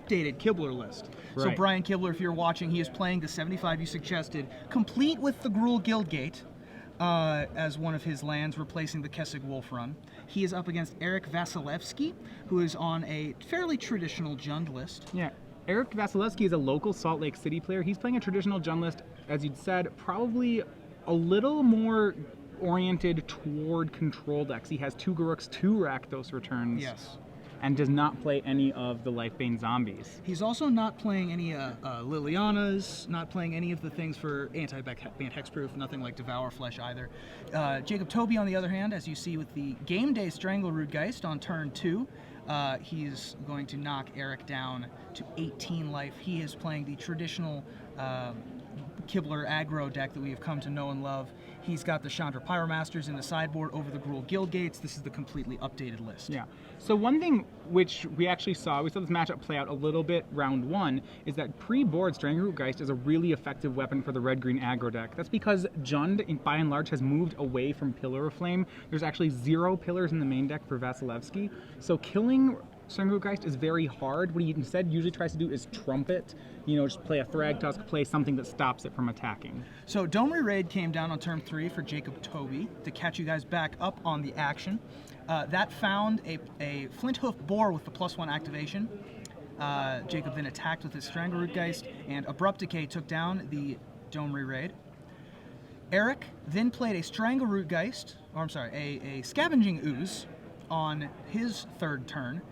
updated Kibler list. So Right. Brian Kibler, if you're watching, he is playing the 75 you suggested, complete with the Gruul Guildgate as one of his lands, replacing the Kessig Wolf Run. He is up against Eric Vasilevsky, who is on a fairly traditional Jund list. Yeah. Eric Vasilevsky is a local Salt Lake City player. He's playing a traditional Jund list, as you'd said, probably a little more oriented toward control decks. He has 2 Garuks, 2 Rakdos returns. Yes. And does not play any of the Lifebane zombies. He's also not playing any Lilianas, not playing any of the things for anti-banned hexproof, nothing like Devour Flesh either. Jacob Tobey, on the other hand, as you see with the Game Day Strangleroot Geist on turn 2, he's going to knock Eric down to 18 life. He is playing the traditional Kibler aggro deck that we have come to know and love. He's got the Chandra Pyromasters in the sideboard over the Gruul Guildgates. This is the completely updated list. Yeah. So one thing which we saw this matchup play out a little bit round 1, is that pre-board Strangleroot Geist is a really effective weapon for the red-green aggro deck. That's because Jund, by and large, has moved away from Pillar of Flame. There's actually 0 pillars in the main deck for Vasilevsky. So killing Strangleroot Geist is very hard. What he instead usually tries to do is trump it. Just play a Thragtusk, play something that stops it from attacking. So Domri Raid came down on turn 3 for Jacob Tobey to catch you guys back up on the action. That found a Flinthoof Boar with the +1 activation. Jacob then attacked with his Strangleroot Geist, and Abrupt Decay took down the Domri Raid. Eric then played a Strangleroot Geist, a Scavenging Ooze on his 3rd turn.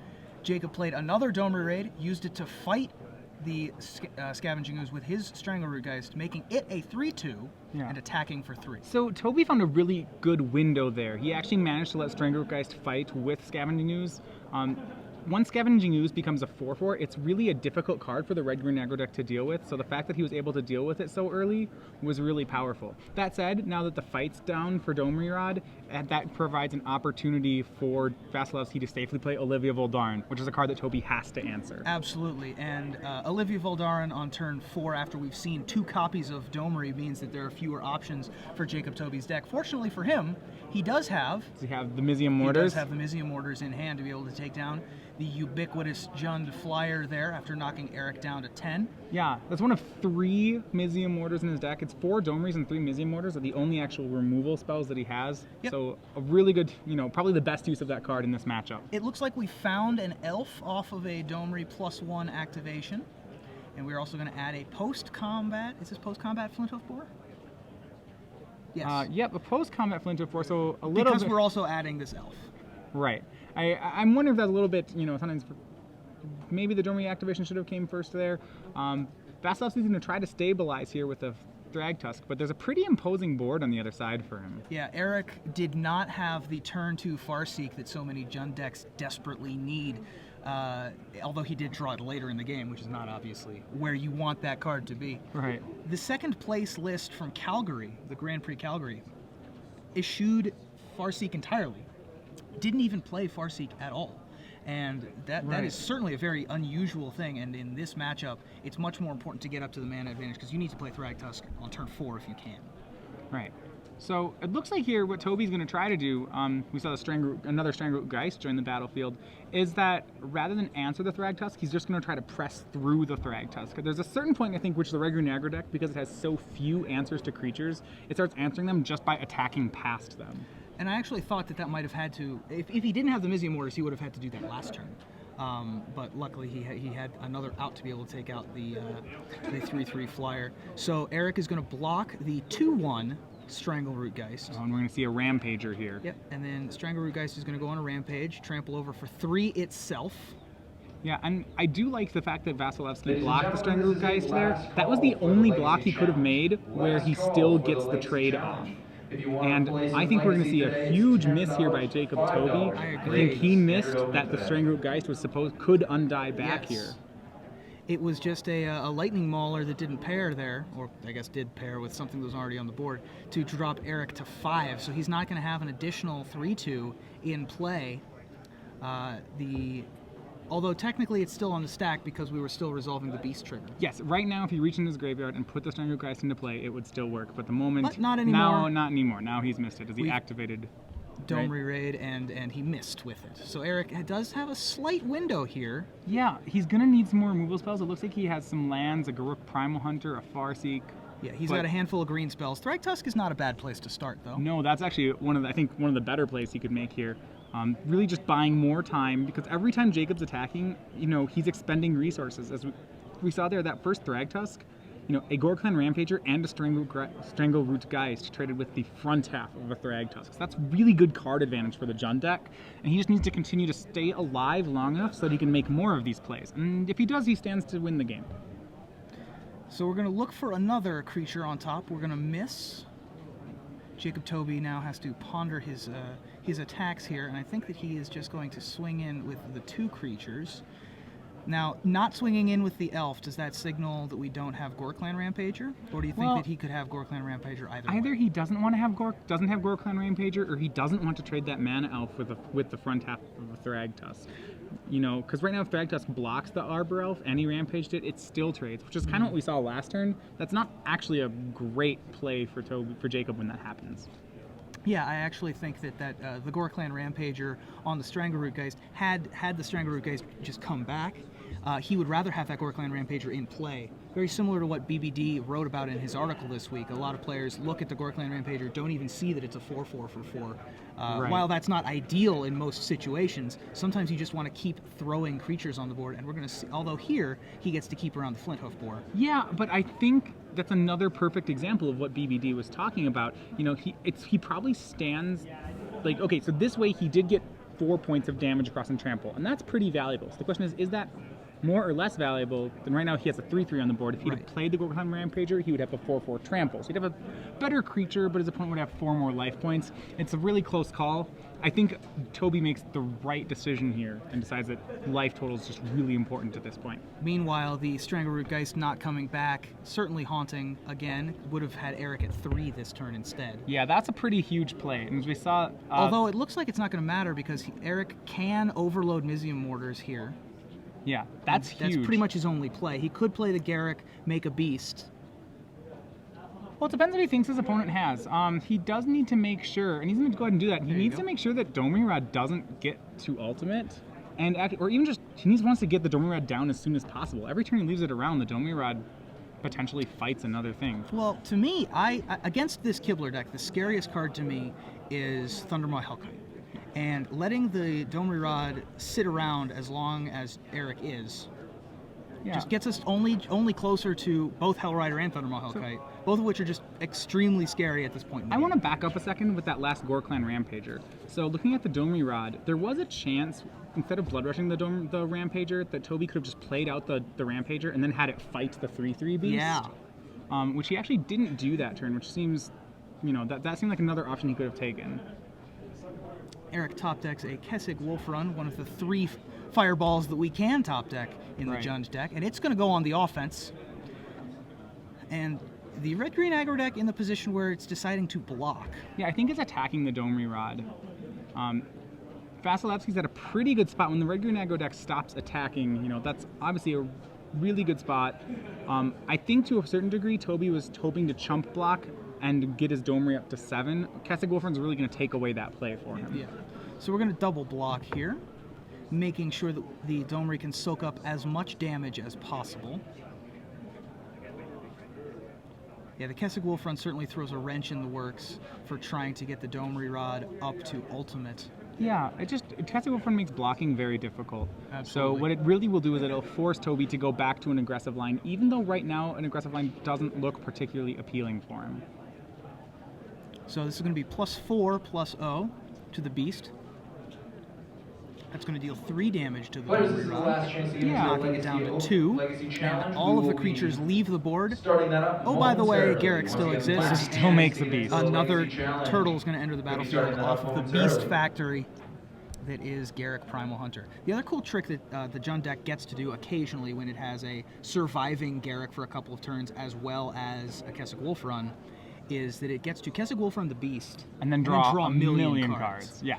Jacob played another Domri Raid, used it to fight the Scavenging Ooze with his Strangleroot Geist, making it a 3/2 and attacking for 3. So Tobey found a really good window there. He actually managed to let Strangleroot Geist fight with Scavenging Ooze. Once Scavenging Ooze becomes a 4/4, it's really a difficult card for the red-green aggro deck to deal with, so the fact that he was able to deal with it so early was really powerful. That said, now that the fight's down for Domri, that provides an opportunity for Vasilevsky to safely play Olivia Voldaren, which is a card that Tobey has to answer. Absolutely, and Olivia Voldaren on turn 4, after we've seen 2 copies of Domri, means that there are fewer options for Jacob Tobey's deck. Fortunately for him, he does have... Does he have the Mizium Mortars? He does have the Mizium Mortars in hand to be able to take down the ubiquitous Jund flyer there after knocking Eric down to 10. Yeah, that's one of 3 Mizium Mortars in his deck. It's 4 Domris and 3 Mizium Mortars are the only actual removal spells that he has. Yep. So a really good, probably the best use of that card in this matchup. It looks like we found an elf off of a Domri +1 activation. And we're also going to add a post-combat, is this post-combat Flinthoof Boar? Yes. Yep, a post-combat Flinthoof Boar, so a little because bit... we're also adding this elf. Right. I'm wondering if that's a little bit, sometimes maybe the Domri activation should have came first there. Vasilevsky's going to try to stabilize here with a Thragtusk, but there's a pretty imposing board on the other side for him. Yeah, Eric did not have the turn 2 Farseek that so many Jund decks desperately need, although he did draw it later in the game, which is not obviously where you want that card to be. Right. The 2nd place list from Calgary, the Grand Prix Calgary, eschewed Farseek entirely. Didn't even play Farseek at all. And that is certainly a very unusual thing, and in this matchup, it's much more important to get up to the mana advantage, because you need to play Thragtusk on turn 4 if you can. Right. So it looks like here what Tobey's going to try to do, we saw another Strangleroot Geist join the battlefield, is that rather than answer the Thragtusk, he's just going to try to press through the Thragtusk. There's a certain point, I think, which the regular aggro deck, because it has so few answers to creatures, it starts answering them just by attacking past them. And I actually thought that might have had to, if he didn't have the Mizium Mortars, he would have had to do that last turn. But luckily he had another out to be able to take out the 3/3 flyer. So Eric is going to block the 2/1 Strangleroot Geist. And we're going to see a Rampager here. Yep, and then Strangleroot Geist is going to go on a Rampage, trample over for 3 itself. Yeah, and I do like the fact that Vasilevsky blocked the Strangleroot Geist there. That was the only block he could have made where he still gets the trade off. And I think we're going to see a huge miss here by Jacob Tobey. I think he missed that the Strangleroot Geist could undie back here. It was just a Lightning Mauler that didn't pair there, or I guess did pair with something that was already on the board, to drop Eric to 5. So he's not going to have an additional 3/2 in play. Although technically it's still on the stack because we were still resolving the Beast trigger. Yes, right now if he reached in his graveyard and put the Strangleroot Geist into play, it would still work. But the moment... But not anymore. Now, not anymore. Now he's missed it as he activated Dome Re-Raid, and he missed with it. So Eric does have a slight window here. Yeah, he's going to need some more removal spells. It looks like he has some lands, a Garruk Primal Hunter, a Farseek. Yeah, he's got a handful of green spells. Thragtusk is not a bad place to start, though. No, that's actually one of the better plays he could make here. Really just buying more time, because every time Jacob's attacking, he's expending resources. As we saw there, that first Thragtusk, a Gorklan Rampager and a Strangleroot Geist traded with the front half of a Thragtusk. So that's really good card advantage for the Jund deck, and he just needs to continue to stay alive long enough so that he can make more of these plays. And if he does, he stands to win the game. So we're going to look for another creature on top. We're going to miss. Jacob Tobey now has to ponder his attacks here, and I think that he is just going to swing in with the 2 creatures. Now, not swinging in with the elf, does that signal that we don't have Gorklan Rampager? Or do you think that he could have Gorklan Rampager either way? He doesn't want to have doesn't have Gorklan Rampager, or he doesn't want to trade that mana elf with the front half of a Thragtusk. Because right now if Thragtusk blocks the Arbor Elf and he rampaged it still trades, which is kind of what we saw last turn. That's not actually a great play for Jacob when that happens. Yeah, I actually think that the Gorklan Rampager on the Strangleroot Geist, had the Strangleroot Geist just come back, he would rather have that Gorklan Rampager in play. Very similar to what BBD wrote about in his article this week. A lot of players look at the Gorklan Rampager, don't even see that it's a 4/4 for 4. Right. While that's not ideal in most situations, sometimes you just want to keep throwing creatures on the board, and we're going to see, although here, he gets to keep around the Flinthoof Boar. Yeah, but I think that's another perfect example of what BBD was talking about. He probably stands, okay, so this way he did get 4 points of damage across and trample, and that's pretty valuable. So the question is that more or less valuable than right now he has a 3/3 on the board? If he'd have played the Gorklan Rampager, he would have a 4/4 trample. So he'd have a better creature, but his opponent would have 4 more life points. It's a really close call. I think Tobey makes the right decision here and decides that life total is just really important at this point. Meanwhile, the Strangleroot Geist not coming back, certainly haunting again, would have had Eric at 3 this turn instead. Yeah, that's a pretty huge play. And as we saw... although it looks like it's not going to matter because Eric can overload Mizzium Mortars here. Yeah, that's huge. That's pretty much his only play. He could play the Garruk, make a beast. Well, it depends what he thinks his opponent has. He does need to make sure, and he's going to go ahead and do that. He needs to make sure that Dome Rod doesn't get to ultimate, or even just wants to get the Dome Rod down as soon as possible. Every turn he leaves it around, the Dome Rod potentially fights another thing. Well, to me, against this Kibler deck, the scariest card to me is Thundermaw Hellkite. And letting the Dome Rod sit around as long as Eric is just gets us only closer to both Hellrider and Thundermaw Hellkite, both of which are just extremely scary at this point in the game. I want to back up a second with that last Gorklan Rampager. So looking at the Dome Rod, there was a chance, instead of blood rushing the Rampager, that Tobey could have just played out the Rampager and then had it fight the 3/3 beast. Yeah. Which he actually didn't do that turn, which seems, that seemed like another option he could have taken. Eric top decks a Kessig Wolf Run, one of the 3 fireballs that we can top deck in the Jund deck, and it's going to go on the offense. And the red-green aggro deck in the position where it's deciding to block. Yeah, I think it's attacking the Dome Rod. Vasilevsky's at a pretty good spot. When the red-green aggro deck stops attacking, that's obviously a really good spot. I think to a certain degree, Tobey was hoping to chump block and get his Dome up to 7. Kessig Wolfrun's really going to take away that play for him. Yeah. So we're going to double block here, making sure that the Dome can soak up as much damage as possible. Yeah, the Kessig Wolfrun certainly throws a wrench in the works for trying to get the Dome Rod up to ultimate. Yeah, Kessig Wolfrun makes blocking very difficult. Absolutely. So what it really will do is it'll force Tobey to go back to an aggressive line, even though right now an aggressive line doesn't look particularly appealing for him. So this is going to be +4/+0 to the beast. That's going to deal 3 damage to the Dome Rod, knocking it down to 2. And all of the creatures leave the board. Oh, by the way, Garruk still exists. Still makes a beast. Another turtle is going to enter the battlefield off of the beast factory that is Garruk Primal Hunter. The other cool trick that the Jund deck gets to do occasionally when it has a surviving Garruk for a couple of turns as well as a Kessig Wolfrun is that it gets to Kessig Wolfrun the beast and then draw a million cards. Yeah.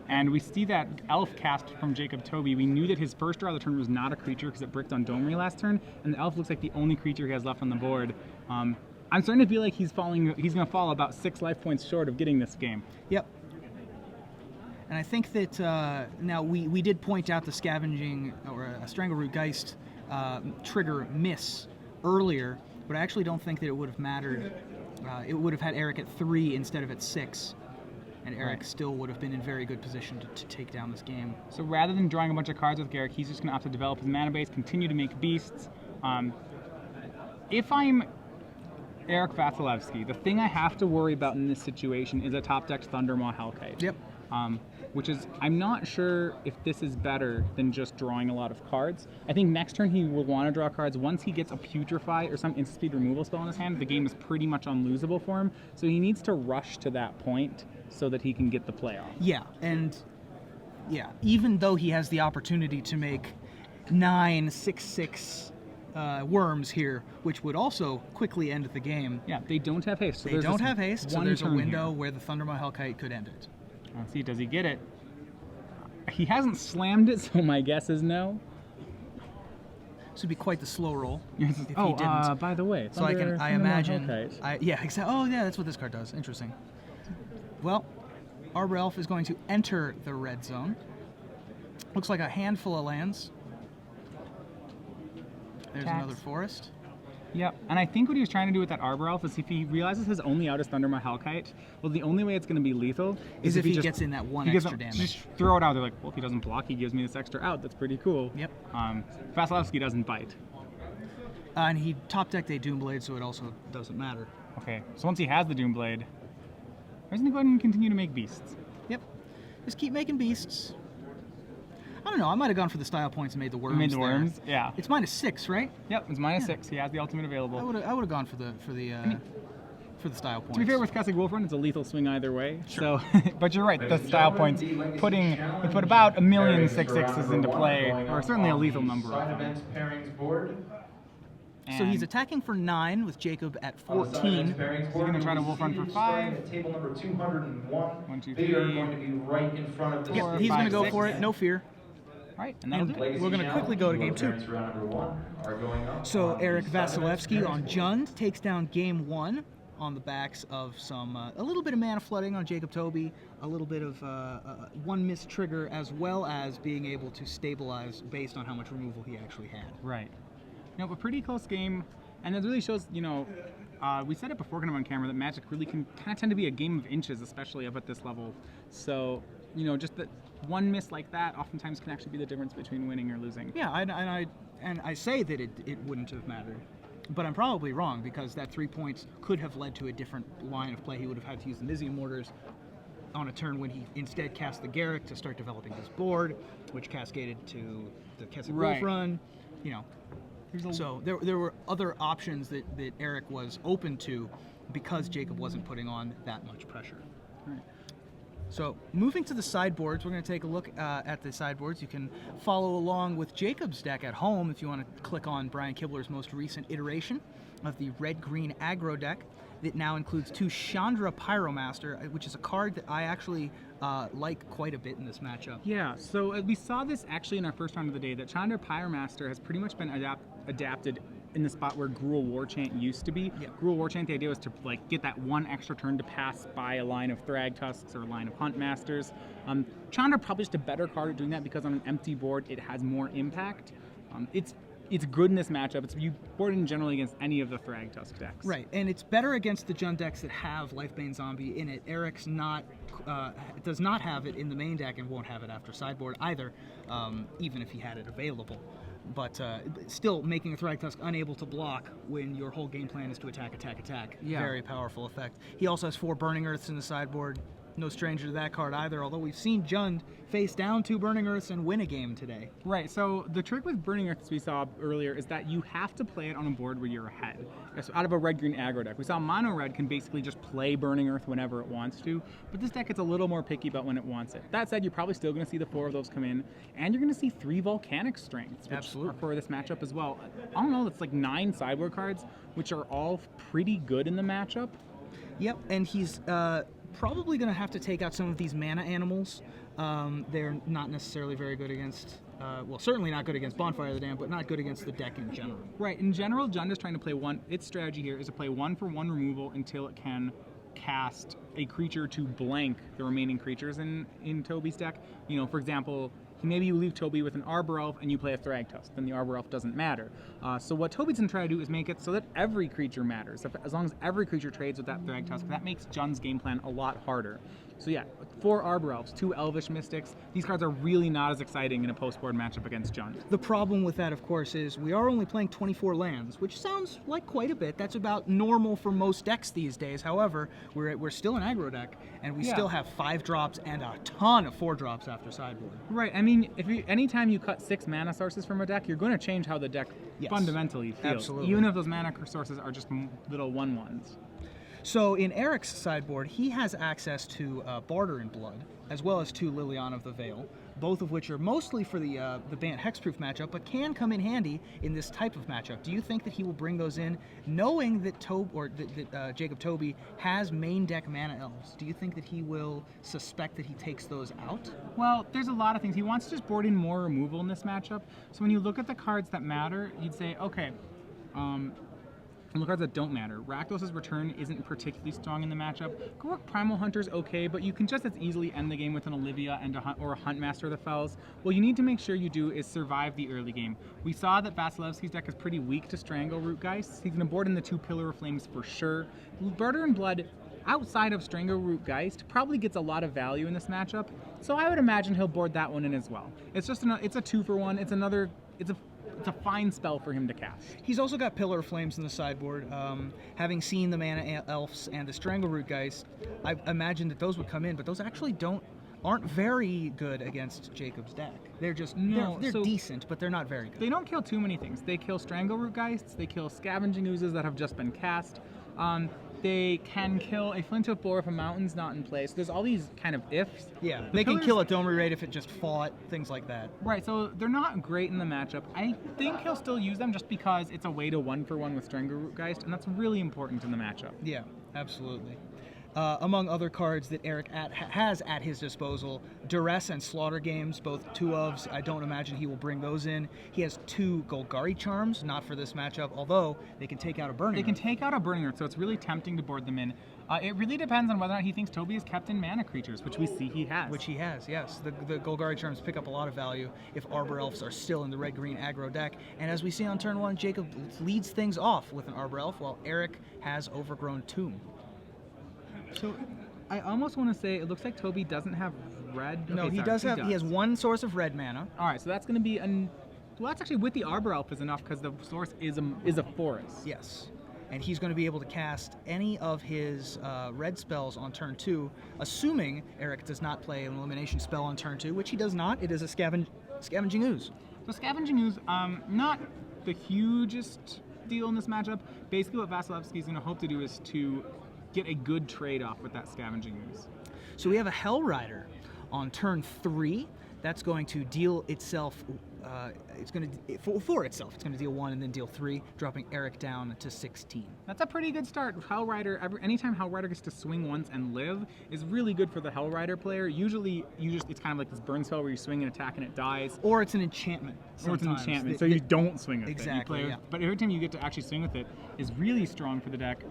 And we see that elf cast from Jacob Tobey. We knew that his first draw of the turn was not a creature because it bricked on Dome last turn, and the elf looks like the only creature he has left on the board. I'm starting to feel like he's going to fall about 6 life points short of getting this game. Yep. And I think that now we did point out the scavenging or a Strangleroot Geist trigger miss earlier, but I actually don't think that it would have mattered. It would have had Eric at 3 instead of at 6, and Eric still would have been in very good position to take down this game. So rather than drawing a bunch of cards with Garrick, he's just going to opt to develop his mana base, continue to make beasts. If I'm Eric Vasilevsky, the thing I have to worry about in this situation is a top-decked Thundermaw Hellkite. Yep. Which is, I'm not sure if this is better than just drawing a lot of cards. I think next turn he will want to draw cards. Once he gets a Putrefy or some instant speed removal spell in his hand, the game is pretty much unlosable for him. So he needs to rush to that point so that he can get the play off. Yeah, and even though he has the opportunity to make 9 6/6 worms here, which would also quickly end the game. Yeah, they don't have haste. So they don't have haste, so there's a window here where the Thundermaw Hellkite could end it. Let's see, does he get it? He hasn't slammed it, so my guess is no. This would be quite the slow roll if he oh, didn't. By the way, So I imagine. Hellkite. Yeah, exactly. Oh, yeah, that's what this card does. Interesting. Well, Arbor Elf is going to enter the red zone. Looks like a handful of lands. There's another forest. Yep, and I think what he was trying to do with that Arbor Elf is if he realizes his only out is Thundermaw Hellkite, well, the only way it's going to be lethal is if he gets in that one extra damage. Just throw it out. They're like, well, if he doesn't block, he gives me this extra out. That's pretty cool. Yep. Vasilevsky doesn't bite. And he top-decked a Doomblade, so it also doesn't matter. Okay, so once he has the Doomblade, he's going to go ahead and continue to make beasts. Yep. Just keep making beasts. I don't know. I might have gone for the style points and made the worms. You made the there. worms, yeah. It's -6, right? Yep, it's -6. He has the ultimate available. I would have gone for the style points. To be fair, with Kessig Wolfrun, it's a lethal swing either way. Sure. So, but you're right. The style points we put about 1,000,000 6/6s into play, or certainly a lethal number of them. So he's attacking for 9 with Jacob at 14. Is he going to try to Wolfrun for 5? Table number 201. 1, 2, They are 3. going to be right in front of the Yep, he's going to go for it. No fear. All right, and that'll do it. We're going to quickly go to game 2. So Eric Vasilevsky on Jund takes down game 1 on the backs of some a little bit of mana flooding on Jacob Tobey, a little bit of one miss trigger, as well as being able to stabilize based on how much removal he actually had. Right. You know, a pretty close game, and it really shows, you know, we said it before kind of on camera that Magic really can kind of tend to be a game of inches, especially up at this level. So, you know, just that one miss like that oftentimes can actually be the difference between winning or losing. Yeah, and I say that it wouldn't have mattered, but I'm probably wrong because that 3 points could have led to a different line of play. He would have had to use the Mizium Mortars on a turn when he instead cast the Garrick to start developing his board, which cascaded to the Kessig Wolf run. You know. So there were other options that Eric was open to because Jacob wasn't putting on that much pressure. Right. So moving to the sideboards, we're going to take a look at the sideboards. You can follow along with Jacob's deck at home if you want to click on Brian Kibler's most recent iteration of the red-green aggro deck that now includes 2 Chandra Pyromaster, which is a card that I actually like quite a bit in this matchup. Yeah, so we saw this actually in our first round of the day, that Chandra Pyromaster has pretty much been adapted in the spot where Gruul Warchant used to be. Yeah. Gruul Warchant, the idea was to like get that one extra turn to pass by a line of Thragtusks or a line of Huntmasters. Chandra probably just a better card at doing that because on an empty board it has more impact. It's good in this matchup. You board in generally against any of the Thragtusk decks. Right, and it's better against the Jund decks that have Lifebane Zombie in it. Eric's does not have it in the main deck and won't have it after sideboard either, even if he had it available. But still making a Thragtusk unable to block when your whole game plan is to attack. Yeah. Very powerful effect. He also has 4 Burning Earths in the sideboard. No stranger to that card either, although we've seen Jund face down 2 Burning Earths and win a game today. Right, so the trick with Burning Earths we saw earlier is that you have to play it on a board where you're ahead. So out of a red-green aggro deck. We saw Mono Red can basically just play Burning Earth whenever it wants to, but this deck gets a little more picky about when it wants it. That said, you're probably still going to see the 4 of those come in, and you're going to see 3 Volcanic Strengths, which Absolutely. are for this matchup as well. I don't know, that's like 9 sideboard cards, which are all pretty good in the matchup. Yep, and he's probably going to have to take out some of these mana animals. They're not necessarily very good against, well, certainly not good against Bonfire of the Damned, but not good against the deck in general. Right, in general, Jund is trying to play its strategy here is to play 1 for 1 removal until it can cast a creature to blank the remaining creatures in Tobey's deck. You know, for example, maybe you leave Tobey with an Arbor Elf and you play a Thragtusk, then the Arbor Elf doesn't matter. So what Tobey's going to try to do is make it so that every creature matters. As long as every creature trades with that Thragtusk, that makes Jun's game plan a lot harder. So yeah, 4 Arbor Elves, 2 Elvish Mystics. These cards are really not as exciting in a post-board matchup against Jun. The problem with that, of course, is we are only playing 24 lands, which sounds like quite a bit. That's about normal for most decks these days. However, we're still an aggro deck, and we still have 5 drops and a ton of 4 drops after sideboard. Right. I mean, anytime you cut 6 mana sources from a deck, you're going to change how the deck fundamentally feels. Absolutely. Even if those mana sources are just little 1/1s. So in Eric's sideboard, he has access to Barter in Blood, as well as 2 Liliana of the Veil, both of which are mostly for the Bant Hexproof matchup, but can come in handy in this type of matchup. Do you think that he will bring those in, knowing that Jacob Tobey has main deck Mana Elves? Do you think that he will suspect that he takes those out? Well, there's a lot of things. He wants to just board in more removal in this matchup. So when you look at the cards that matter, you'd say, okay, and the cards that don't matter. Rakdos' Return isn't particularly strong in the matchup. Gork Primal Hunter's okay, but you can just as easily end the game with an Olivia and or a Huntmaster of the Fells. What you need to make sure you do is survive the early game. We saw that Vasilevsky's deck is pretty weak to Strangle Rootgeist. He's going to board in the 2 Pillar of Flames for sure. Barter in Blood, outside of Strangle Rootgeist, probably gets a lot of value in this matchup, so I would imagine he'll board that one in as well. It's just it's a 2-for-1. It's a fine spell for him to cast. He's also got Pillar of Flames in the sideboard. Having seen the Mana Elves and the Strangle Rootgeist, I imagine that those would come in, but those actually aren't very good against Jacob's deck. They're just they're decent, but they're not very good. They don't kill too many things. They kill Strangle Rootgeists. They kill Scavenging Oozes that have just been cast. They can kill a Flinthoof Boar if a mountain's not in place. There's all these kind of ifs. Yeah, they can kill a Domery Raid if it just fought, things like that. Right, so they're not great in the matchup. I think he'll still use them just because it's a way to 1-for-1 with Strangle Rootgeist, and that's really important in the matchup. Yeah, absolutely. Among other cards that Eric has at his disposal, Duress and Slaughter Games, both 2-ofs. I don't imagine he will bring those in. He has 2 Golgari Charms, not for this matchup, although they can take out a Burning Earth. They can take out a Burning Earth, so it's really tempting to board them in. It really depends on whether or not he thinks Tobey is kept in mana creatures, which we see he has. Which he has, yes. The Golgari Charms pick up a lot of value if Arbor Elves are still in the red-green aggro deck. And as we see on turn 1, Jacob leads things off with an Arbor Elf, while Eric has Overgrown Tomb. So, I almost want to say it looks like Tobey doesn't have red. No, he does. He has 1 source of red mana. All right, so that's going to be well, that's actually with the Arbor Elf is enough because the source is a forest. Yes, and he's going to be able to cast any of his red spells on turn 2, assuming Eric does not play an elimination spell on turn 2, which he does not. It is a Scavenging Ooze. So Scavenging Ooze, not the hugest deal in this matchup. Basically, what Vasilevsky is going to hope to do is to get a good trade-off with that Scavenging Ooze. So we have a Hell Rider on turn 3. That's going to deal itself. It's going to for itself. It's going to deal 1 and then deal 3, dropping Eric down to 16. That's a pretty good start. Hell Rider. Anytime Hell Rider gets to swing once and live is really good for the Hell Rider player. Usually, it's kind of like this burn spell where you swing and attack and it dies. Or it's an enchantment. Or it's an enchantment, so you don't swing with exactly, it. But every time you get to actually swing with it is really strong for the deck.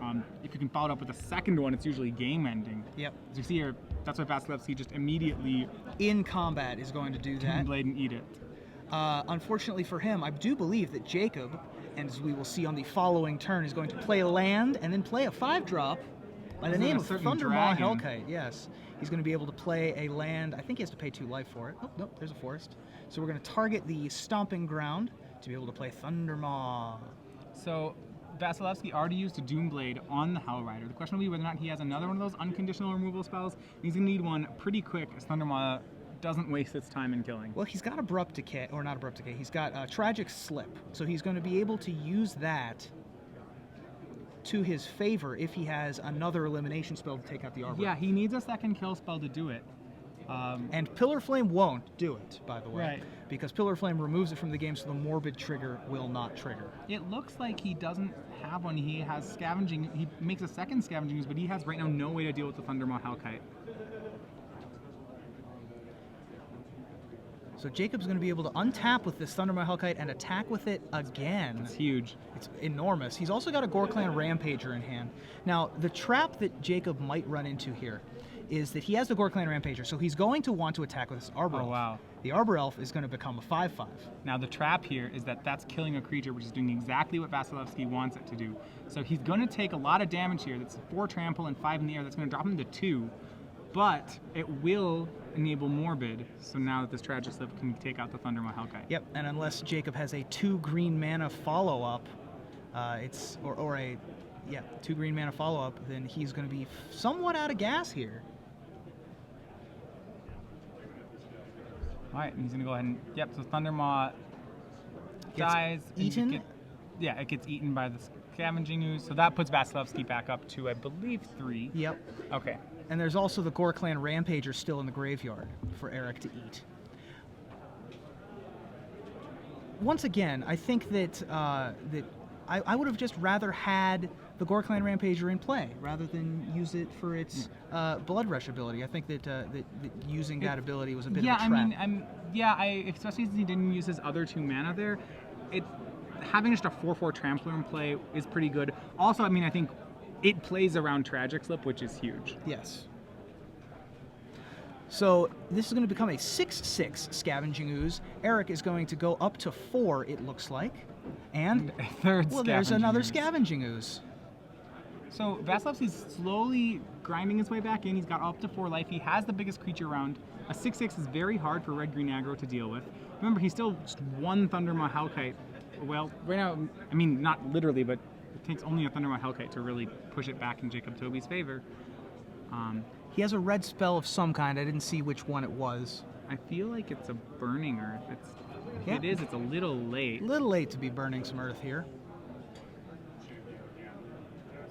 If you can follow it up with a second one, it's usually game-ending. Yep. As you see here, that's why Vasilevsky just immediately in combat is going to do that. Blade and eat it. Unfortunately for him, I do believe that Jacob, and as we will see on the following turn, is going to play a land and then play a 5-drop by the name of Thundermaw Hellkite. Yes, he's going to be able to play a land. I think he has to pay 2 life for it. Oh, nope, there's a forest. So we're going to target the Stomping Ground to be able to play Thundermaw. So Vasilevsky already used a Doomblade on the Hell Rider. The question will be whether or not he has another one of those unconditional removal spells. He's going to need one pretty quick as Thundermaw doesn't waste its time in killing. Well, he's got Abrupt Decay, or not Abrupt Decay, he's got Tragic Slip. So he's going to be able to use that to his favor if he has another elimination spell to take out the Arbor. Yeah, he needs a second kill spell to do it. And Pillar Flame won't do it, by the way. Right. Because Pillar Flame removes it from the game, so the Morbid trigger will not trigger. It looks like he doesn't have one. He has Scavenging. He makes a second Scavenging Ooze, but he has right now no way to deal with the Thundermaw Hellkite. So Jacob's going to be able to untap with this Thundermaw Hellkite and attack with it again. It's huge. It's enormous. He's also got a Gore-Clan Rampager in hand. Now, the trap that Jacob might run into here is that he has the Gore-Clan Rampager, so he's going to want to attack with his Arbor Elf. Oh, wow. The Arbor Elf is going to become a 5/5. Now the trap here is that that's killing a creature, which is doing exactly what Vasilevsky wants it to do. So he's going to take a lot of damage here. That's 4 trample and 5 in the air. That's going to drop him to 2, but it will enable Morbid. So now that this Tragic Slip can take out the Thundermaw Hellkite. Yep, and unless Jacob has a 2 green mana follow-up, 2 green mana follow-up, then he's going to be somewhat out of gas here. All right, and he's gonna go ahead and so Thundermaw Gets dies. and eaten? It gets eaten by the Scavenging Ooze. So that puts Vasilevsky back up to, I believe, 3. Yep. Okay. And there's also the Gore-Clan Rampager still in the graveyard for Eric to eat. Once again, I think that I would have just rather had the Gore-Clan Rampager in play rather than use it for its Blood Rush ability. I think that using that ability was a bit of a trap. Especially since he didn't use his other 2 mana there, having just a 4/4 Trampler in play is pretty good. Also, I think it plays around Tragic Slip, which is huge. Yes. So this is going to become a 6/6 Scavenging Ooze. Eric is going to go up to 4, it looks like. And a third there's another Ooze. Scavenging Ooze. So Vasilevsky's slowly grinding his way back in. He's got up to 4 life. He has the biggest creature around. A 6/6 is very hard for red-green aggro to deal with. Remember, he's still just 1 Thundermaw Hellkite. Well, right now, not literally, but it takes only a Thundermaw Hellkite to really push it back in Jacob Tobey's favor. He has a red spell of some kind. I didn't see which one it was. I feel like it's a Burning Earth. If it is, it's a little late. A little late to be burning some earth here.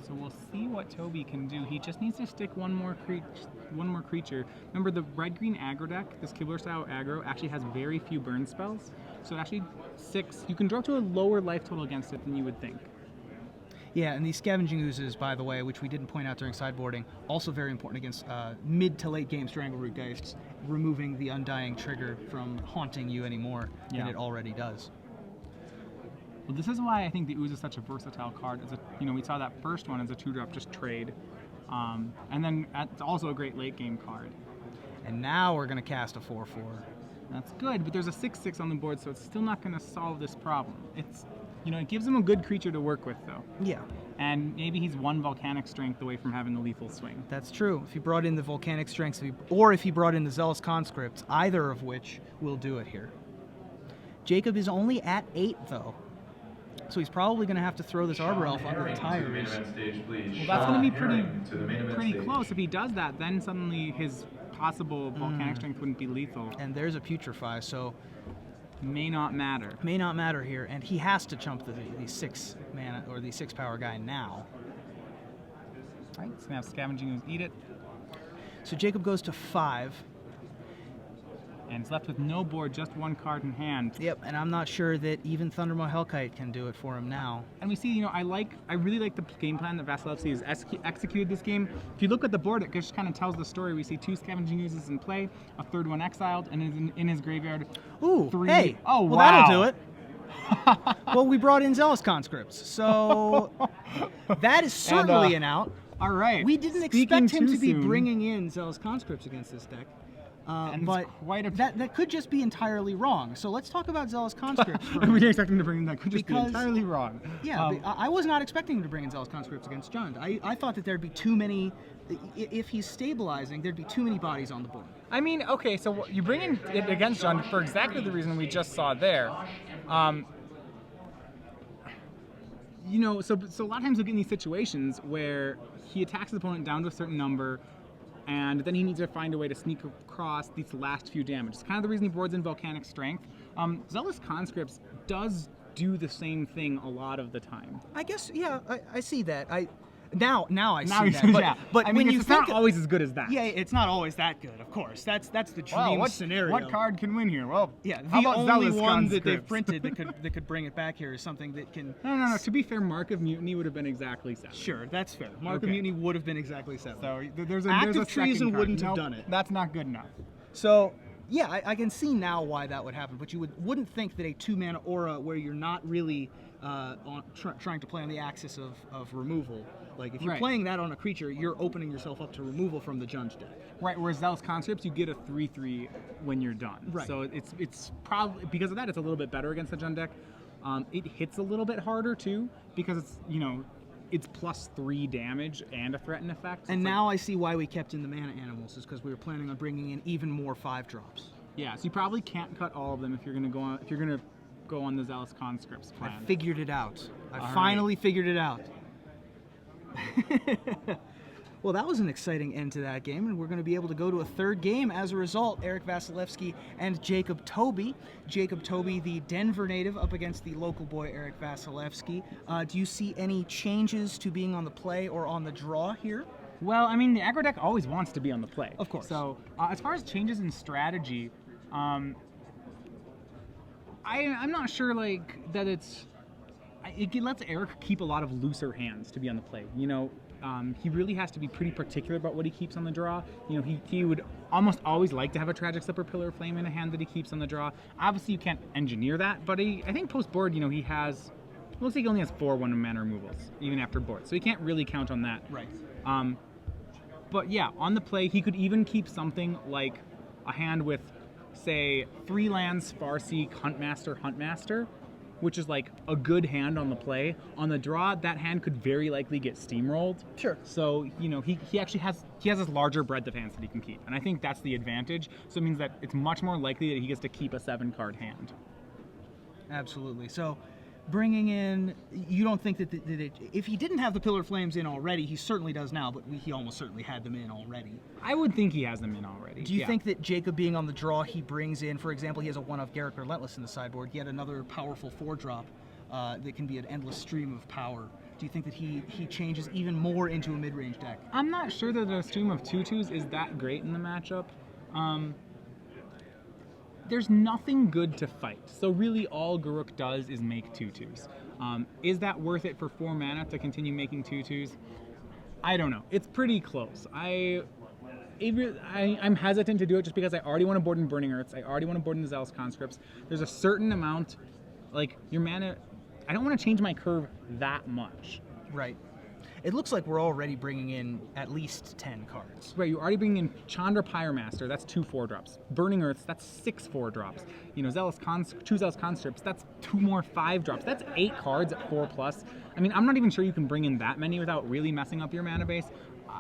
So we'll see what Tobey can do. He just needs to stick one more creature. Remember, the red-green aggro deck, this Kibler-style aggro, actually has very few burn spells. So it actually 6. You can draw to a lower life total against it than you would think. Yeah, and these Scavenging Oozes, by the way, which we didn't point out during sideboarding, also very important against mid to late game Strangleroot Geists, removing the Undying trigger from haunting you anymore than it already does. Well, this is why I think the Ooze is such a versatile card. We saw that first one as a 2-drop, just trade. And then it's also a great late game card. And now we're going to cast a 4/4. That's good, but there's a 6/6 on the board, so it's still not going to solve this problem. It gives him a good creature to work with, though. Yeah. And maybe he's 1 Volcanic Strength away from having a lethal swing. That's true. If he brought in the Volcanic Strength, or if he brought in the Zealous Conscripts, either of which will do it here. Jacob is only at 8, though. So he's probably going to have to throw this Arbor Elf under the tires. Well, that's going to be pretty close. If he does that, then suddenly his possible Volcanic Strength wouldn't be lethal. And there's a Putrefy, so may not matter. May not matter here, and he has to chump the 6 mana or the 6 power guy now. All right, so now Scavenging Ooze eat it. So Jacob goes to 5. And it's left with no board, just 1 card in hand. Yep, and I'm not sure that even Thundermaw Hellkite can do it for him now. And we see, I really like the game plan that Vasilevsky has executed this game. If you look at the board, it just kind of tells the story. We see 2 Scavenging Oozes in play, a 3rd one exiled, and in his graveyard. Ooh, 3. Hey, oh well, wow. That'll do it. Well, we brought in Zealous Conscripts, so that is certainly an out. All right. We didn't expect him to be bringing in Zealous Conscripts against this deck. But that could just be entirely wrong. So let's talk about Zealous Conscripts. We didn't expect him to bring in that. Could just be entirely wrong. Yeah, I was not expecting him to bring in Zealous Conscripts against Jund. I thought that there'd be too many. If he's stabilizing, there'd be too many bodies on the board. Okay, so you bring in it against Jund for exactly the reason we just saw there. So a lot of times we get in these situations where he attacks his opponent down to a certain number, and then he needs to find a way to sneak across these last few damage. It's kind of the reason he boards in Volcanic Strength. Zealous Conscripts does do the same thing a lot of the time. I guess, yeah, I see that. Now I see that. Yeah. But when it's not always as good as that. Yeah, it's not always that good, of course. That's the dream scenario. What card can win here? Well, yeah, how the about only Zealous one that Conscripts? they've printed that could bring it back here is something that can... No. To be fair, Mark of Mutiny would have been exactly 7. Sure, that's fair. Mark of Mutiny would have been exactly 7. So there's a Act of second Treason card. wouldn't have Nope, done it. That's not good enough. So Yeah, I can see now why that would happen, but you wouldn't think that a 2-mana aura where you're not really trying to play on the axis of removal, like if you're Right. playing that on a creature, you're opening yourself up to removal from the Jund deck. Right, whereas Zealous Conscripts, you get a 3/3 when you're done. Right. So it's probably, because of that, it's a little bit better against the Jund deck. It hits a little bit harder, too, because it's, it's +3 damage and a threaten effect. So And it's now I see why we kept in the mana animals, is because we were planning on bringing in even more 5-drops. Yeah, so you probably can't cut all of them if you're gonna go on the Zealous Conscripts plan. I figured it out. I All finally figured it out. Well, that was an exciting end to that game, and we're going to be able to go to a third game as a result. Eric Vasilevsky and Jacob Tobey. Jacob Tobey, the Denver native, up against the local boy Eric Vasilevsky. Do you see any changes to being on the play or on the draw here? Well, I mean, the aggro deck always wants to be on the play. Of course. So, as far as changes in strategy, I'm not sure that it lets Eric keep a lot of looser hands to be on the play. He really has to be pretty particular about what he keeps on the draw. He would almost always like to have a Tragic Slipper, Pillar of Flame in a hand that he keeps on the draw. Obviously, you can't engineer that, but I think post board, he has. Looks like he only has 4 1-mana removals even after board, so he can't really count on that. Right. But yeah, on the play, he could even keep something like a hand with, say, 3 lands, Farseek, Huntmaster, which is like a good hand on the play. On the draw, that hand could very likely get steamrolled. Sure. So, he actually has this larger breadth of hands that he can keep. And I think that's the advantage. So it means that it's much more likely that he gets to keep a 7-card hand. Absolutely. So bringing in, you don't think that if he didn't have the Pillar of Flames in already, he certainly does now, but he almost certainly had them in already. I would think he has them in already. Do you think that Jacob being on the draw, he brings in, for example, he has a 1-of Garruk Relentless in the sideboard, yet another powerful 4-drop that can be an endless stream of power. Do you think that he changes even more into a mid-range deck? I'm not sure that a stream of 2/2s is that great in the matchup. There's nothing good to fight. So really all Garruk does is make 2/2s. Is that worth it for 4 mana to continue making 2/2s? I don't know. It's pretty close. I'm hesitant to do it just because I already want to board in Burning Earths. I already want to board in the Zealous Conscripts. There's a certain amount, your mana, I don't want to change my curve that much. Right. It looks like we're already bringing in at least 10 cards. Right, you're already bringing in Chandra Pyremaster, that's 2 4-drops. Burning Earths, that's 6 4-drops. 2 Zealous Conscripts, that's 2 more 5-drops. That's 8 cards at 4+. I mean, I'm not even sure you can bring in that many without really messing up your mana base.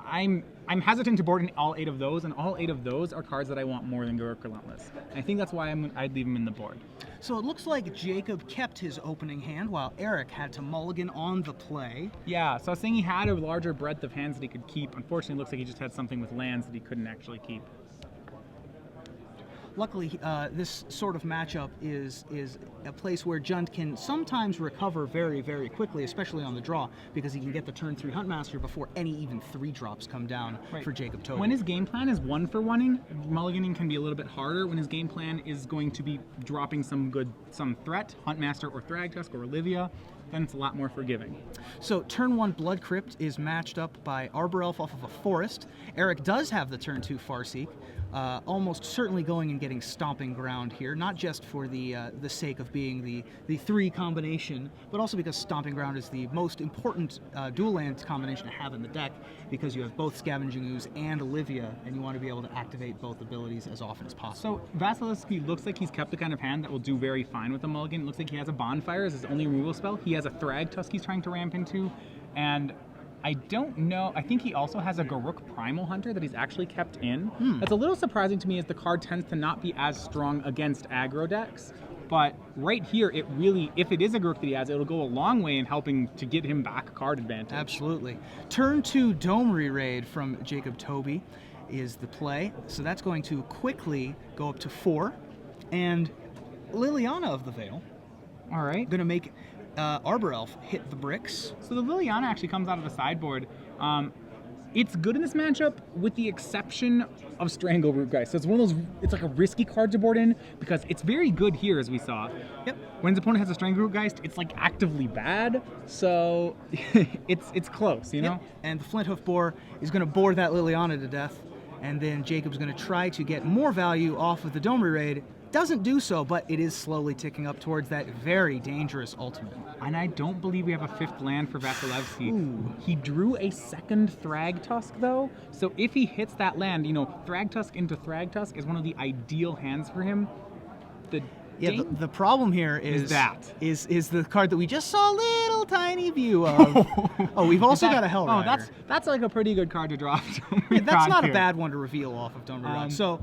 I'm hesitant to board in all 8 of those, and all 8 of those are cards that I want more than Garruk Relentless. And I think that's why I'd leave them in the board. So it looks like Jacob kept his opening hand while Eric had to mulligan on the play. Yeah, so I was saying he had a larger breadth of hands that he could keep. Unfortunately, it looks like he just had something with lands that he couldn't actually keep. Luckily, this sort of matchup is a place where Jund can sometimes recover very, very quickly, especially on the draw, because he can get the turn 3 Huntmaster before any even 3-drops come down for Jacob Tobey. When his game plan is 1-for-1ing, mulliganing can be a little bit harder. When his game plan is going to be dropping some threat, Huntmaster or Thragtusk or Olivia, then it's a lot more forgiving. So turn 1 Blood Crypt is matched up by Arbor Elf off of a Forest. Eric does have the turn 2 Farseek. Almost certainly going and getting Stomping Ground here, not just for the sake of being the 3 combination, but also because Stomping Ground is the most important dual land combination to have in the deck, because you have both Scavenging Ooze and Olivia, and you want to be able to activate both abilities as often as possible. So Vasilevsky looks like he's kept the kind of hand that will do very fine with a mulligan. It looks like he has a Bonfire as his only removal spell. He has a Thragtusk he's trying to ramp into, and I don't know. I think he also has a Garruk Primal Hunter that he's actually kept in. That's a little surprising to me, as the card tends to not be as strong against aggro decks. But right here, it really, if it is a Garruk that he has, it'll go a long way in helping to get him back card advantage. Absolutely. Turn 2 Dome Re-Raid from Jacob Tobey is the play. So that's going to quickly go up to 4. And Liliana of the Veil. All right. Going to make Arbor Elf hit the bricks. So the Liliana actually comes out of the sideboard. It's good in this matchup with the exception of Strangleroot Geist. So it's one of those, it's like a risky card to board in because it's very good here, as we saw. Yep. When his opponent has a Strangleroot Geist, it's like actively bad. So it's close, you know? And the Flinthoof Boar is going to bore that Liliana to death. And then Jacob's going to try to get more value off of the Domri raid. Doesn't do so, but it is slowly ticking up towards that very dangerous ultimate. And I don't believe we have a 5th land for Vasilevsky. Ooh. He drew a 2nd Thragtusk, though. So if he hits that land, Thragtusk into Thragtusk is one of the ideal hands for him. The problem here is the card that we just saw a little tiny view of. We've also got a Hell Rider. That's like a pretty good card to draw. That's not a bad one to reveal off of Domri Rod. So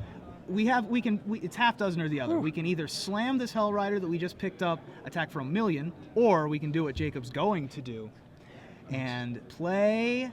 it's half dozen or the other. We can either slam this Hell Rider that we just picked up, attack for 1,000,000, or we can do what Jacob's going to do and play.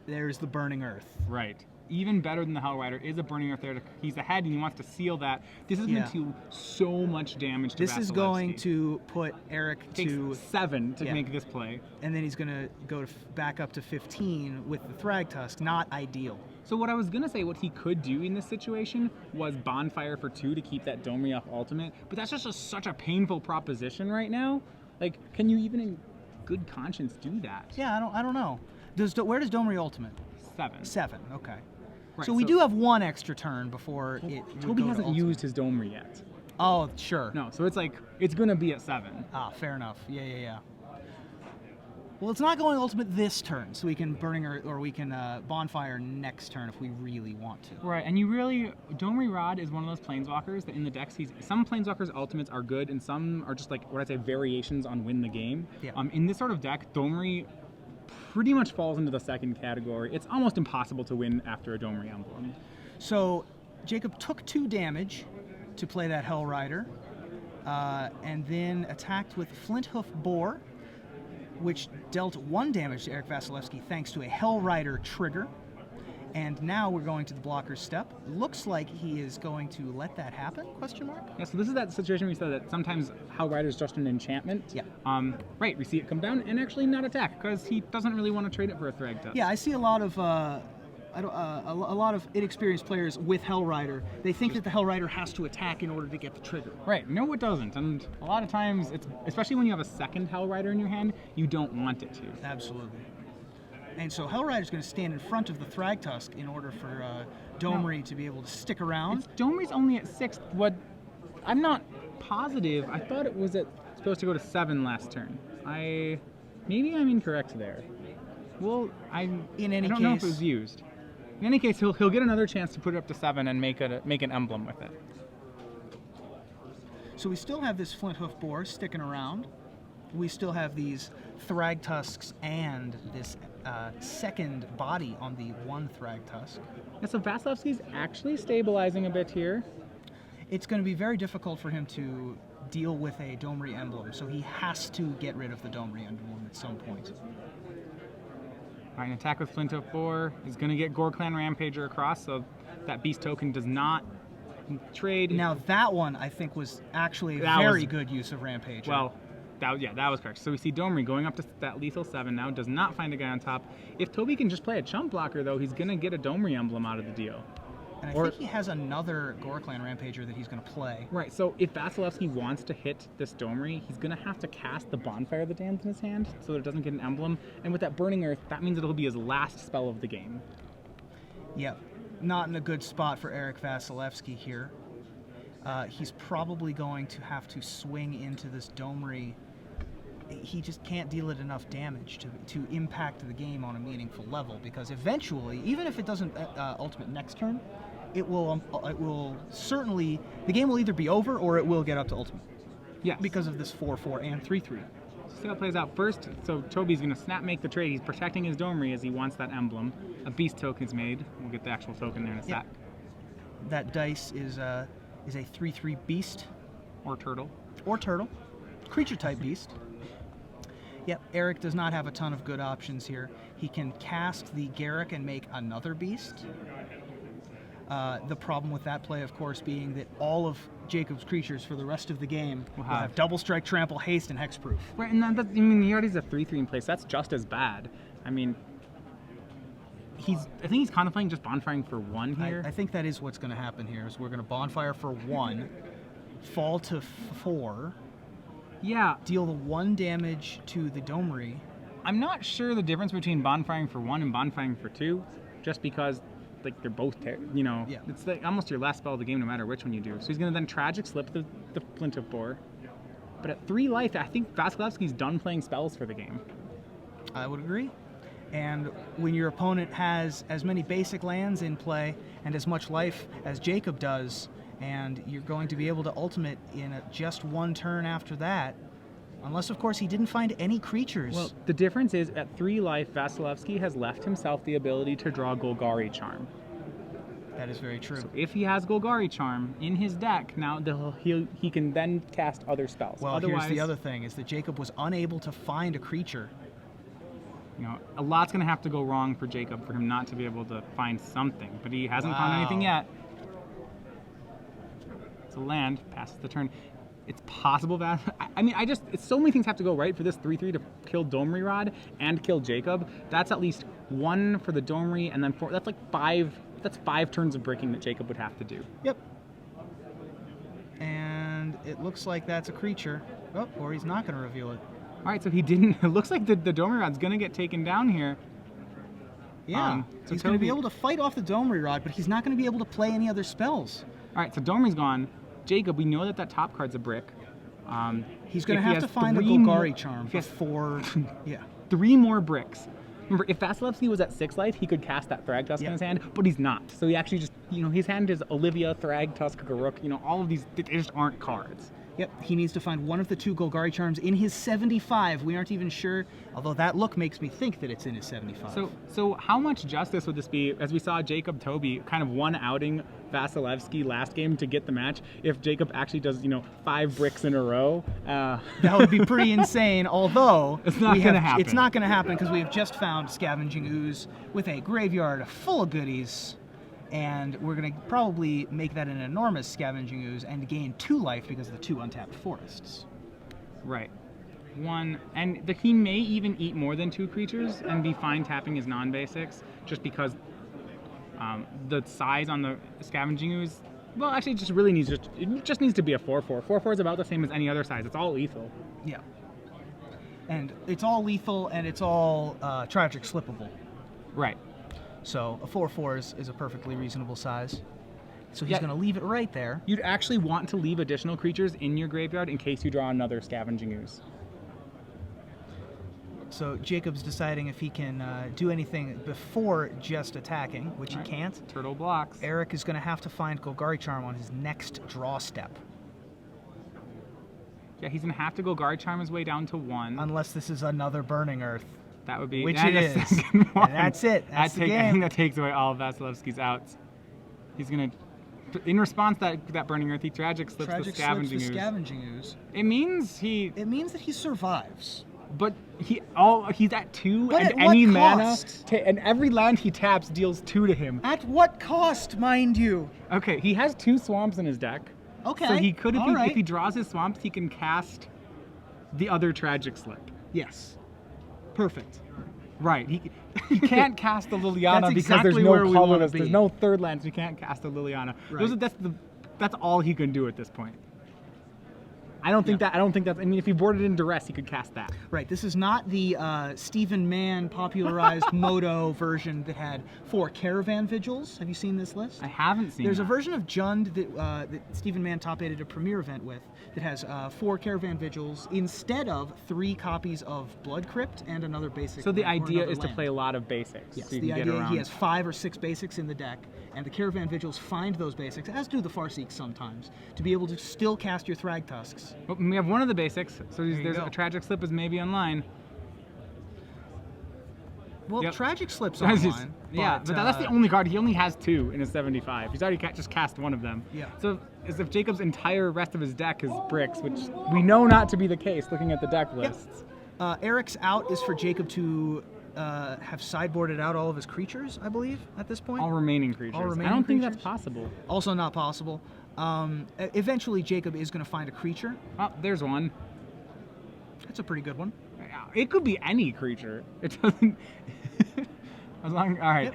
There's the Burning Earth. Right. Even better than the Hell Rider is a Burning Earth there. He's ahead and he wants to seal that. This is going to do so much damage to This is going to put Eric to 7 to make this play. And then he's going to go back up to 15 with the Thragtusk. Not ideal. So what I was going to say, what he could do in this situation was Bonfire for 2 to keep that Domri off ultimate. But that's just such a painful proposition right now. Like, can you even in good conscience do that? Yeah, I don't know. Where does Domri ultimate? 7. 7, okay. Right, so we do have one extra turn before Tobey hasn't used his Domri yet. Oh, sure. No, so it's going to be at 7. Ah, fair enough. Yeah. Well, it's not going ultimate this turn, so we can we can Bonfire next turn if we really want to. Right, and Domri Rod is one of those planeswalkers that in the decks, some planeswalkers' ultimates are good, and some are just variations on win the game. Yeah. In this sort of deck, Domri pretty much falls into the 2nd category. It's almost impossible to win after a Domri emblem. So Jacob took 2 damage to play that Hell Rider, and then attacked with Flinthoof Boar, which dealt 1 damage to Eric Vasilevsky thanks to a Hell Rider trigger. And now we're going to the blocker's step. Looks like he is going to let that happen, question mark? Yeah, so this is that situation we said that sometimes Hell Rider is just an enchantment. Yeah. Right, we see it come down and actually not attack because he doesn't really want to trade it for a Thragtusk. Yeah, I see a lot of a lot of inexperienced players with Hell Rider. They think that the Hell Rider has to attack in order to get the trigger. Right, no it doesn't. And a lot of times, especially when you have a 2nd Hell Rider in your hand, you don't want it to. Absolutely. And so Hell Rider's going to stand in front of the Thragtusk in order for Domri to be able to stick around. Domri's only at 6. I'm not positive. I thought it was supposed to go to 7 last turn. Maybe I'm incorrect there. Well, I don't know if it was used. In any case, he'll get another chance to put it up to 7 and make an emblem with it. So we still have this Flinthoof Boar sticking around. We still have these Thragtusks and this 2nd body on the 1 Thragtusk. Yeah, so Vasilevsky's actually stabilizing a bit here. It's going to be very difficult for him to deal with a Domri emblem, so he has to get rid of the Domri emblem at some point. All right, an attack with Flinthoof Boar is going to get Gore Clan Rampager across, so that beast token does not trade. Now that one, I think, was actually a very good use of Rampager. Well, that was correct. So we see Domri going up to that lethal 7 now, does not find a guy on top. If Tobey can just play a chump blocker, though, he's going to get a Domri emblem out of the deal. And I think he has another Gore Clan Rampager that he's going to play. Right, so if Vasilevsky wants to hit this Domri, he's going to have to cast the Bonfire of the Damned in his hand so that it doesn't get an emblem. And with that Burning Earth, that means it'll be his last spell of the game. Yep. Not in a good spot for Eric Vasilevsky here. He's probably going to have to swing into this Domri. He just can't deal it enough damage to impact the game on a meaningful level, because eventually, even if it doesn't ultimate next turn, it will certainly, the game will either be over or it will get up to ultimate. Yes. Because of this 4/4 and 3/3. So see how it plays out first. So Tobey's going to make the trade. He's protecting his Domri as he wants that emblem. A beast token's made. We'll get the actual token there in a sec. That dice is a 3/3 beast. Or turtle. Or turtle. Creature type beast. Yep, Eric does not have a ton of good options here. He can cast the Garruk and make another beast. The problem with that play, of course, being that all of Jacob's creatures for the rest of the game will have double strike, trample, haste, and hexproof. Right, and he already has a 3/3 in place. That's just as bad. I mean, I think he's contemplating just bonfiring for 1 here. I think that is what's going to happen here. Is we're going to bonfire for 1, fall to 4. Yeah. Deal the 1 damage to the Domri. I'm not sure the difference between bonfiring for 1 and bonfiring for 2, just because like they're both, Yeah. it's like almost your last spell of the game no matter which one you do. So he's going to then Tragic Slip the Flint of Boar. But at 3 life, I think Vasilevsky's done playing spells for the game. I would agree. And when your opponent has as many basic lands in play and as much life as Jacob does, and you're going to be able to ultimate in just 1 turn after that, unless, of course, he didn't find any creatures. Well, the difference is at 3 life, Vasilevsky has left himself the ability to draw Golgari Charm. That is very true. So if he has Golgari Charm in his deck, now he can then cast other spells. Well, Otherwise, here's the other thing, is that Jacob was unable to find a creature. A lot's going to have to go wrong for Jacob for him not to be able to find something, but he hasn't found anything yet. It's a land, passes the turn. It's possible that, it's so many things have to go right for this 3/3 to kill Domri Rod and kill Jacob. That's at least 1 for the Domri, and then 4, that's like 5, that's 5 turns of bricking that Jacob would have to do. Yep. And it looks like that's a creature. Oh, or he's not going to reveal it. All right, so he didn't. It looks like the Domri Rod's going to get taken down here. Yeah, so he's going to be Tobey- able to fight off the Domri Rod, but he's not going to be able to play any other spells. All right, so Domri's gone. Jacob, we know that top card's a brick. He's going if to he have to has find a 3 more- Golgari Charm if he has before... yeah. 3 more bricks. Remember, if Vasilevsky was at 6 life, he could cast that Thragtusk in his hand, but he's not. So he actually just, his hand is Olivia, Thragtusk, Garruk, all of these, they just aren't cards. Yep, he needs to find one of the 2 Golgari Charms in his 75. We aren't even sure, although that look makes me think that it's in his 75. So how much justice would this be, as we saw Jacob Tobey kind of one-outing Vasilevsky last game to get the match, if Jacob actually does, 5 bricks in a row? That would be pretty insane, although... It's not going to happen. It's not going to happen because we have just found Scavenging Ooze with a graveyard full of goodies. And we're going to probably make that an enormous Scavenging Ooze and gain 2 life because of the 2 untapped forests. Right. 1, and he may even eat more than 2 creatures and be fine tapping his non-basics, just because the size on the Scavenging Ooze, well, actually, it just needs to be a 4/4. 4/4 is about the same as any other size. It's all lethal. Yeah. And it's all lethal and it's all tragic slippable. Right. So a 4/4 is a perfectly reasonable size. So he's Yeah. going to leave it right there. You'd actually want to leave additional creatures in your graveyard in case you draw another Scavenging Ooze. So Jacob's deciding if he can do anything before just attacking, which Right. he can't. Turtle blocks. Eric is going to have to find Golgari Charm on his next draw step. Yeah, he's going to have to go Guard Charm his way down to 1. Unless this is another Burning Earth. That would be... Which and it a is. second one. And that's it. That's the I game. think that takes away all of Vasilevsky's outs. He's going to... In response to that Burning Earth, he Tragic Slips the Tragic Scavenging slips the Ooze. Scavenging Ooze. It means he... It means that he survives. But he's at 2, But and at what any mana... cost? And every land he taps deals 2 to him. At what cost, mind you? Okay, he has 2 swamps in his deck. Okay. So he could, all right. if he draws his swamps, he can cast the other Tragic Slip. Yes. Perfect. Right. He can't cast the Liliana That's because exactly there's where no we wanna colorless. be. There's no third land, so he can't cast the Liliana. Right. That's all he can do at this point. I don't think that's. I mean, if he boarded in duress, he could cast that. Right. This is not the Stephen Mann popularized Moto version that had 4 Caravan Vigils. Have you seen this list? I haven't seen. There's a that. version of Jund that Stephen Mann top-aided a premiere event with that has 4 Caravan Vigils instead of 3 copies of Blood Crypt and another basic. So the land or idea another is to land. play a lot of basics. Yes, so you the can get idea around. he has 5 or 6 basics in the deck, and the Caravan Vigils find those basics, as do the Farseeks sometimes, to be able to still cast your Thragtusks. Well, we have one of the basics, so you there's go. a Tragic Slip is maybe online. Well, Yep. Tragic Slip's That's online. just- but that's the only card. He only has 2 in his 75. He's already just cast one of them. Yeah. So as if Jacob's entire rest of his deck is bricks, which we know not to be the case looking at the deck lists. Eric's out is for Jacob to have sideboarded out all of his creatures, I believe, at this point. All remaining creatures. I remaining don't think creatures? that's possible. Also not possible. Eventually, Jacob is going to find a creature. Oh, there's one. That's a pretty good one. It could be any creature. It doesn't. As long. All right. Yep.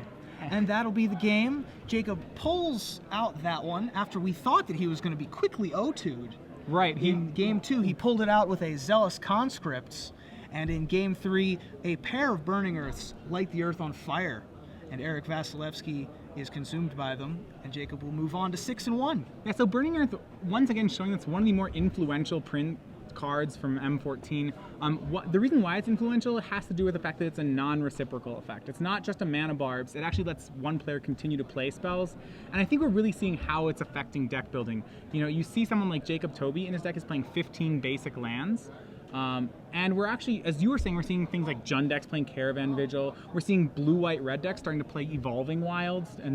And that'll be the game. Jacob pulls out that one after we thought that he was going to be quickly O2'd. Right. In game 2, he pulled it out with a Zealous Conscripts, and in game 3, a pair of Burning Earths light the earth on fire. And Eric Vasilevsky is consumed by them, and Jacob will move on to 6-1. Yeah, so Burning Earth, once again, showing that's one of the more influential print cards from M14. The reason why it's influential has to do with the fact that it's a non-reciprocal effect. It's not just a mana barbs, it actually lets one player continue to play spells, and I think we're really seeing how it's affecting deck building. You know, you see someone like Jacob Tobey in his deck is playing 15 basic lands, and we're actually, as you were saying, we're seeing things like Jund decks playing Caravan Vigil, we're seeing blue-white red decks starting to play Evolving Wilds, and